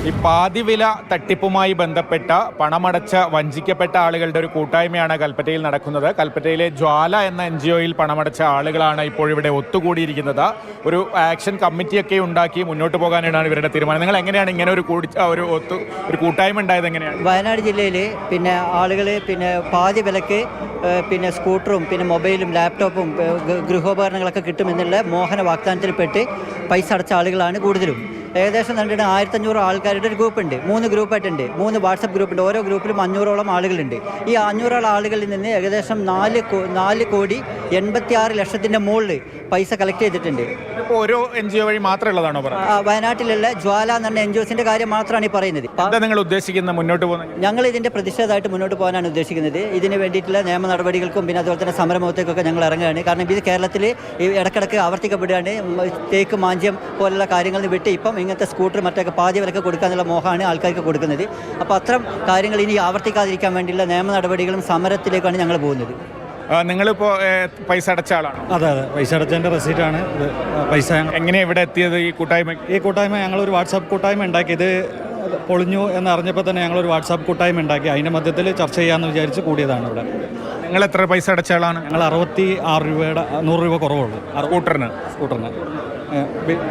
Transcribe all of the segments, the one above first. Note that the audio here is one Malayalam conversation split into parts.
ഈ പാതിവില തട്ടിപ്പുമായി ബന്ധപ്പെട്ട പണമടച്ച വഞ്ചിക്കപ്പെട്ട ആളുകളുടെ ഒരു കൂട്ടായ്മയാണ് കൽപ്പറ്റയിൽ നടക്കുന്നത്. കൽപ്പറ്റയിലെ ജ്വാല എന്ന NGOയിൽ പണമടച്ച ആളുകളാണ് ഇപ്പോൾ ഇവിടെ ഒത്തുകൂടിയിരിക്കുന്നത്. ഒരു ആക്ഷൻ കമ്മിറ്റിയൊക്കെ ഉണ്ടാക്കി മുന്നോട്ട് പോകാനാണ് ഇവരുടെ തീരുമാനം. നിങ്ങൾ എങ്ങനെയാണ് ഇങ്ങനെ ഒരു കൂട്ടായ്മ ഉണ്ടായത്? എങ്ങനെയാണ്? വയനാട് ജില്ലയിൽ ആളുകൾ പാതി വിലക്ക് സ്കൂട്ടറും മൊബൈലും ലാപ്ടോപ്പും ഗൃഹോപകരണങ്ങളൊക്കെ കിട്ടുമെന്നുള്ള മോഹന വാഗ്ദാനത്തിൽപ്പെട്ട് പൈസ അടച്ച ആളുകളാണ് കൂടുതലും. ഏകദേശം 1500 ആൾക്കാരുടെ ഒരു ഗ്രൂപ്പുണ്ട്. 3 ഗ്രൂപ്പായിട്ടുണ്ട്. 3 വാട്സപ്പ് ഗ്രൂപ്പുണ്ട്. ഓരോ ഗ്രൂപ്പിലും 500ഓളം ആളുകളുണ്ട്. ഈ 500ഓളം ആളുകളിൽ നിന്ന് ഏകദേശം 4,86,00,000 മുകളിൽ പൈസ കളക്ട് ചെയ്തിട്ടുണ്ട്. ഓരോ NGO വഴി മാത്രമുള്ളതാണോ? വയനാട്ടിലുള്ള ജ്വാല എന്ന് പറഞ്ഞ NGOസിന്റെ കാര്യം മാത്രമാണ് ഈ പറയുന്നത്. നിങ്ങൾ ഉദ്ദേശിക്കുന്ന മുന്നോട്ട് പോകുന്നത്? ഞങ്ങൾ ഇതിന്റെ പ്രതിഷേധമായിട്ട് മുന്നോട്ട് പോകാനാണ് ഉദ്ദേശിക്കുന്നത്. ഇതിന് വേണ്ടിയിട്ടുള്ള നിയമ നടപടികൾക്കും അതുപോലെ തന്നെ സമരമുഖത്തേക്കൊക്കെ ഞങ്ങൾ ഇറങ്ങുകയാണ്. കാരണം ഇത് കേരളത്തിൽ ഇടക്കിടക്ക് ആവർത്തിക്കപ്പെടുകയാണ്. തേക്ക് മാഞ്ച്യം പോലുള്ള കാര്യങ്ങളിൽ വിട്ട് ഇപ്പം ഇങ്ങനത്തെ സ്കൂട്ടർ മറ്റൊക്കെ പാതി വിലക്ക് കൊടുക്കാനുള്ള മോഹമാണ് ആൾക്കാർക്ക് കൊടുക്കുന്നത്. അപ്പോൾ അത്തരം കാര്യങ്ങൾ ഇനി ആവർത്തിക്കാതിരിക്കാൻ വേണ്ടിയുള്ള നിയമ നടപടികളും സമരത്തിലേക്കാണ് ഞങ്ങൾ പോകുന്നത്. നിങ്ങളിപ്പോൾ പൈസ അടച്ച ആളാണ്? അതെ, പൈസ അടച്ചതിൻ്റെ റെസീറ്റാണ് ഇത്. പൈസ എങ്ങനെയാണ് ഇവിടെ എത്തിയത്? ഈ കൂട്ടായ്മ ഞങ്ങളൊരു വാട്സാപ്പ് കൂട്ടായ്മ ഉണ്ടാക്കിയത് പൊളിഞ്ഞു എന്നറിഞ്ഞപ്പോൾ തന്നെ ഞങ്ങളൊരു വാട്സാപ്പ് കൂട്ടായ്മ ഉണ്ടാക്കി. അതിൻ്റെ മധ്യത്തിൽ ചർച്ച ചെയ്യാമെന്ന് വിചാരിച്ച് കൂടിയതാണ് ഇവിടെ. നിങ്ങൾ എത്ര പൈസ അടച്ച ആളാണ്? ഞങ്ങൾ 66 രൂപയുടെ 100 രൂപ കുറവുള്ളൂ സ്കൂട്ടറിന്.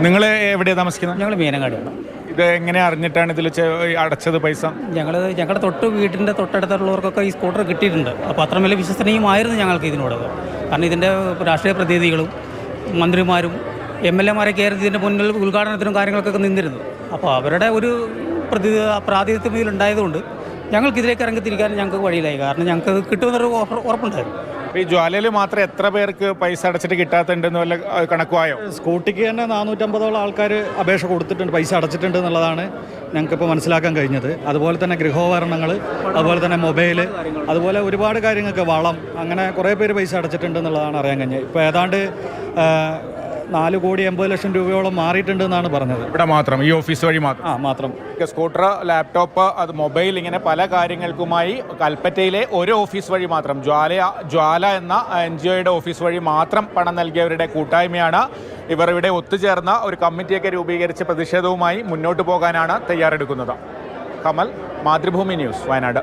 നിങ്ങൾ എവിടെയാണ് താമസിക്കുന്നത്? ഞങ്ങൾ മീനങ്ങാടിയാണ്. ഇത് എങ്ങനെ അറിഞ്ഞിട്ടാണ് ഇതിൽ അടച്ചത് പൈസ? ഞങ്ങളുടെ വീട്ടിൻ്റെ തൊട്ടടുത്തുള്ളവർക്കൊക്കെ ഈ സ്കൂട്ടർ കിട്ടിയിട്ടുണ്ട്. അപ്പോൾ അത്ര വലിയ വിശ്വസനീയമായിരുന്നു ഞങ്ങൾക്ക് ഇതിനോട്. കാരണം ഇതിൻ്റെ രാഷ്ട്രീയ പ്രതിനിധികളും മന്ത്രിമാരും MLA-മാരൊക്കെ ആയിരുന്നു ഇതിൻ്റെ മുന്നിൽ ഉദ്ഘാടനത്തിനും കാര്യങ്ങൾക്കൊക്കെ നിന്നിരുന്നു. അപ്പോൾ അവരുടെ ഒരു പ്രാതിനിധ്യം ഇതിലുണ്ടായതുകൊണ്ട് ഞങ്ങൾക്കിതിലേക്ക് ഇറങ്ങിത്തിരിക്കാൻ ഞങ്ങൾക്ക് വഴിയിലായി. കാരണം ഞങ്ങൾക്ക് കിട്ടുമെന്നൊരു ഉറപ്പുണ്ടായിരുന്നു. ഈ ജ്വാലയിൽ മാത്രം എത്ര പേർക്ക് പൈസ അടച്ചിട്ട് കിട്ടാത്തുണ്ടെന്ന് വല്ല കണക്കുമായോ? സ്കൂട്ടിക്ക് തന്നെ 450ഓളം ആൾക്കാർ അപേക്ഷ കൊടുത്തിട്ടുണ്ട്, പൈസ അടച്ചിട്ടുണ്ട് എന്നുള്ളതാണ് ഞങ്ങൾക്കിപ്പോൾ മനസ്സിലാക്കാൻ കഴിഞ്ഞത്. അതുപോലെ തന്നെ ഗൃഹോപകരണങ്ങൾ, അതുപോലെ തന്നെ മൊബൈൽ, അതുപോലെ ഒരുപാട് കാര്യങ്ങൾക്ക് വളം, അങ്ങനെ കുറേ പേര് പൈസ അടച്ചിട്ടുണ്ട് എന്നുള്ളതാണ് അറിയാൻ കഴിഞ്ഞത്. ഇപ്പോൾ ഏതാണ്ട് 4,80,00,000 രൂപയോളം മാറിയിട്ടുണ്ട് എന്നാണ് പറഞ്ഞത്. ഇവിടെ മാത്രം, ഈ ഓഫീസ് വഴി മാത്രം. സ്കൂട്ടർ, ലാപ്ടോപ്പ്, അത് മൊബൈൽ, ഇങ്ങനെ പല കാര്യങ്ങൾക്കുമായി കൽപ്പറ്റയിലെ ഒരു ഓഫീസ് വഴി മാത്രം, ജ്വാല എന്ന NGOയുടെ ഓഫീസ് വഴി മാത്രം പണം നൽകിയവരുടെ കൂട്ടായ്മയാണ്. ഇവർ ഇവിടെ ഒത്തുചേർന്ന ഒരു കമ്മിറ്റിയൊക്കെ രൂപീകരിച്ച് പ്രതിഷേധവുമായി മുന്നോട്ട് പോകാനാണ് തയ്യാറെടുക്കുന്നത്. കമൽ, മാതൃഭൂമി ന്യൂസ്, വയനാട്.